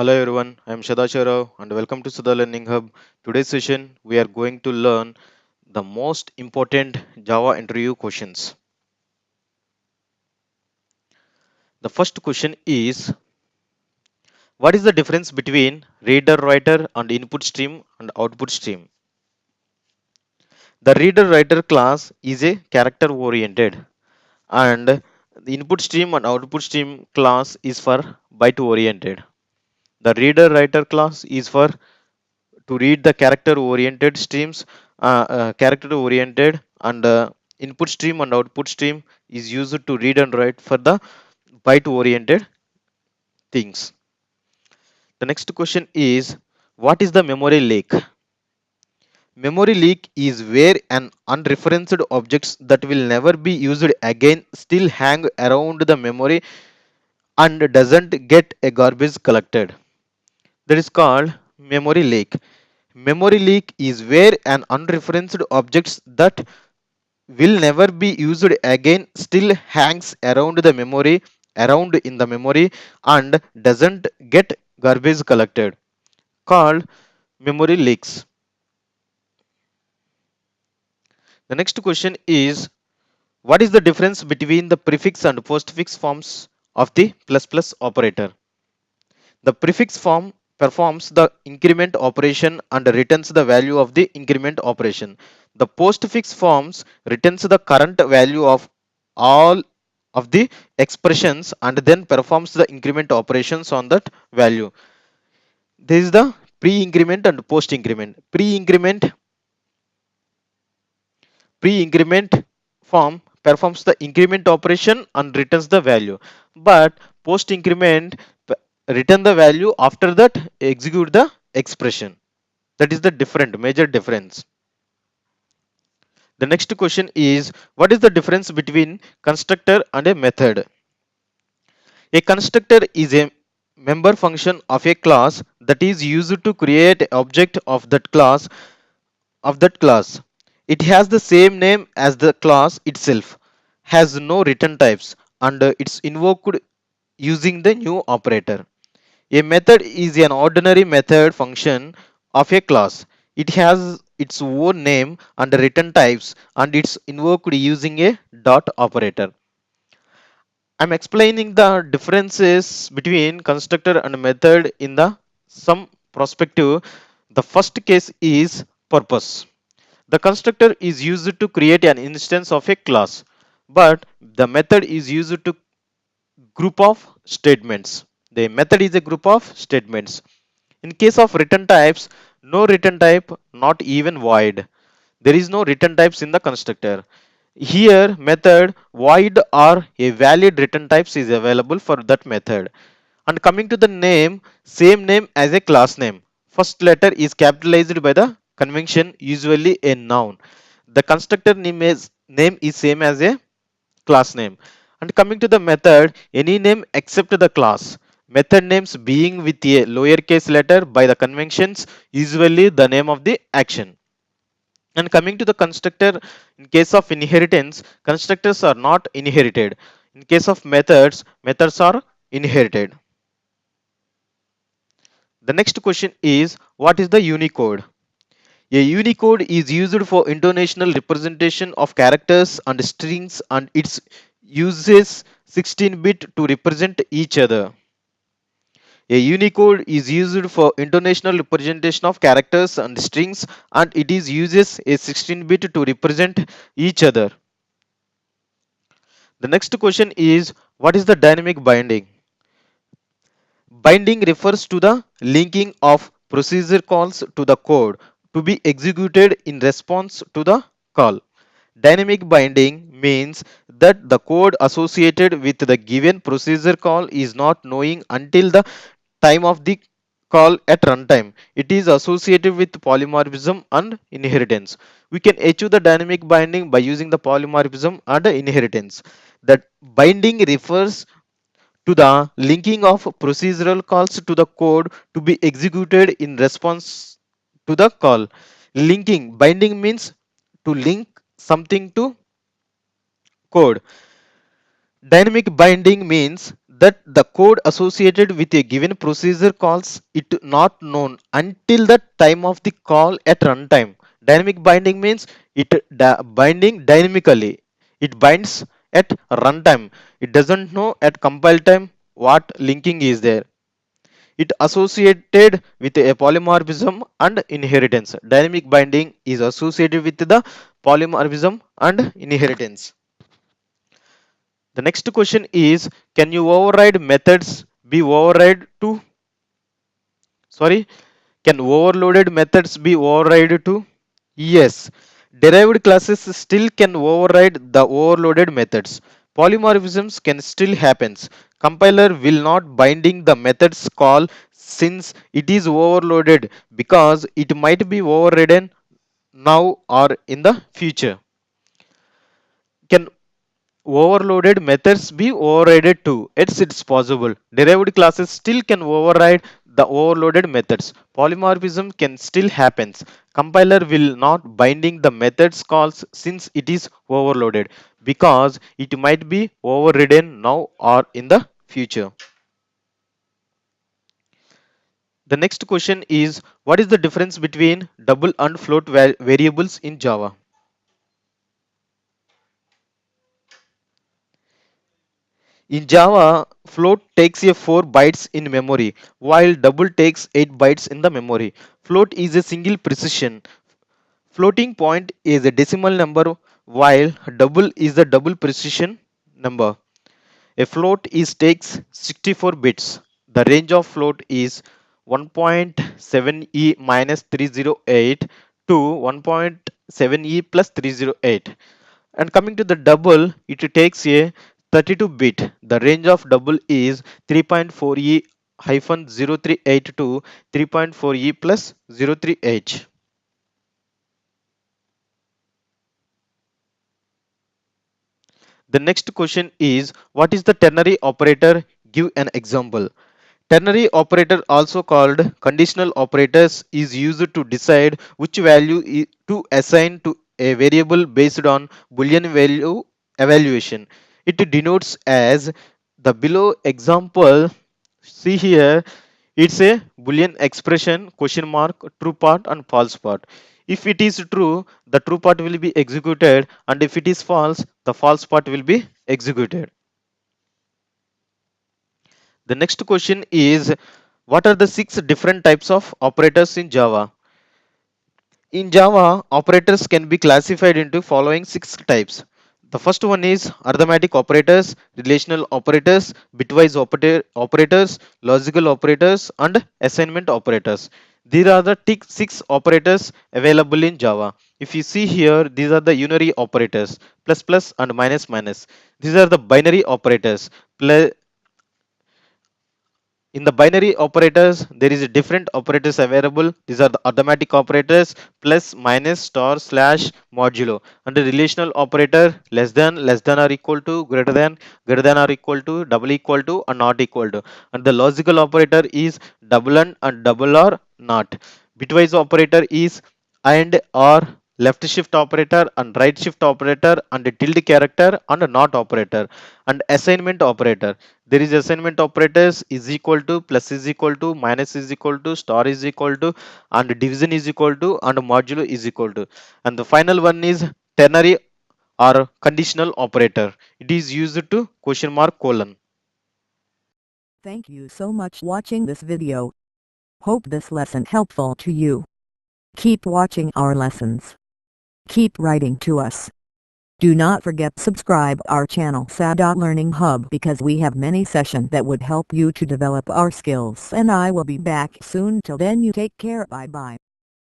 Hello everyone, I am Shadasharao and welcome to Sudha Learning Hub. Today's session we are going to learn the most important Java interview questions. The first question is, what is the difference between reader writer and input stream and output stream? The reader writer class is a character oriented and the input stream and output stream class is for byte oriented. The reader writer class is for to read the character oriented streams, character oriented, and input stream and output stream is used to read and write for the byte oriented things. The next question is, what is the memory leak? Memory leak is where an unreferenced objects that will never be used again still hang around the memory and doesn't get a garbage collected. That is called memory leak. Memory leak is where an unreferenced objects that will never be used again still hangs around in the memory and doesn't get garbage collected, called memory leaks. The next question is, what is the difference between the prefix and postfix forms of the plus plus operator? The prefix form performs the increment operation and returns the value of the increment operation. The postfix forms returns the current value of all of the expressions and then performs the increment operations on that value. This is the pre-increment and post-increment. Pre-increment form performs the increment operation and returns the value, but post-increment return the value after that execute the expression. That is the major difference. The next question is, what is the difference between constructor and a method? A constructor is a member function of a class that is used to create an object of that class. It has the same name as the class itself, has no return types, and it's invoked using the new operator. A method is an ordinary method function of a class. It has its own name and return types, and it's invoked using a dot operator. I'm explaining the differences between constructor and method in the some perspective. The first case is purpose. The constructor is used to create an instance of a class, but the method is used to group of statements. The method is a group of statements. In case of return types, no return type, not even void. There is no return types in the constructor. Here, method void or a valid return types is available for that method. And coming to the name, same name as a class name. First letter is capitalized by the convention, usually a noun. The constructor name is same as a class name. And coming to the method, any name except the class. Method names being with a lowercase letter by the conventions, usually the name of the action. And coming to the constructor, in case of inheritance, constructors are not inherited. In case of methods are inherited. The next question is, what is the Unicode? A Unicode is used for international representation of characters and strings and it uses 16-bit to represent each other. A Unicode is used for international representation of characters and strings and it is uses a 16-bit to represent each other. The next question is, what is the dynamic binding? Binding refers to the linking of procedure calls to the code to be executed in response to the call. Dynamic binding means that the code associated with the given procedure call is not knowing until the time of the call at runtime. It is associated with polymorphism and inheritance. We can achieve the dynamic binding by using the polymorphism and the inheritance. That binding refers to the linking of procedural calls to the code to be executed in response to the call. Binding means to link something to code. Dynamic binding means that the code associated with a given procedure calls it not known until the time of the call at runtime. Dynamic binding means binding dynamically. It binds at runtime. It doesn't know at compile time what linking is there. It associated with a polymorphism and inheritance. Dynamic binding is associated with the polymorphism and inheritance. The next question is, can you override methods be override to sorry can overloaded methods be override to? Yes, derived classes still can override the overloaded methods. Polymorphisms can still happen. Compiler will not binding the methods call since it is overloaded because it might be overridden now or in the future. Can overloaded methods be overridden too? It's possible. Derived classes still can override the overloaded methods. Polymorphism can still happen. Compiler will not binding the methods calls since it is overloaded because it might be overridden now or in the future. The next question is, what is the difference between double and float variables in Java? In Java, float takes a 4 bytes in memory, while double takes 8 bytes in the memory. Float is a single precision. Floating point is a decimal number, while double is the double precision number. A float is takes 64 bits. The range of float is 1.7e minus 308 to 1.7e plus 308. And coming to the double, it takes a 32 bit. The range of double is 3.4e hyphen 038 to 3.4e plus 038. The next question is, what is the ternary operator? Give an example. Ternary operator, also called conditional operators, is used to decide which value to assign to a variable based on Boolean value evaluation. It denotes as the below example. See here, it's a Boolean expression, question mark, true part and false part. If it is true, the true part will be executed, and if it is false, the false part will be executed. The next question is, what are the 6 different types of operators in Java? In Java, operators can be classified into following 6 types. The first one is arithmetic operators, relational operators, bitwise operators, logical operators, and assignment operators. These are the 6 operators available in Java. If you see here, these are the unary operators, plus plus and minus minus. These are the binary operators, in the binary operators there is a different operators available. These are the arithmetic operators, plus minus star slash modulo. And the relational operator, less than or equal to, greater than or equal to, double equal to and not equal to. And the logical operator is double and double or not. Bitwise operator is and or, left shift operator and right shift operator and tilde character and not operator. And assignment operator, there is assignment operators is equal to, plus is equal to, minus is equal to, star is equal to, and division is equal to, and modulo is equal to. And the final one is ternary or conditional operator. It is used to question mark colon. Thank you so much watching this video. Hope this lesson helpful to you. Keep watching our lessons. Keep writing to us. Do not forget subscribe our channel Learning Hub because we have many sessions that would help you to develop our skills, and I will be back soon. Till then, you take care. Bye bye.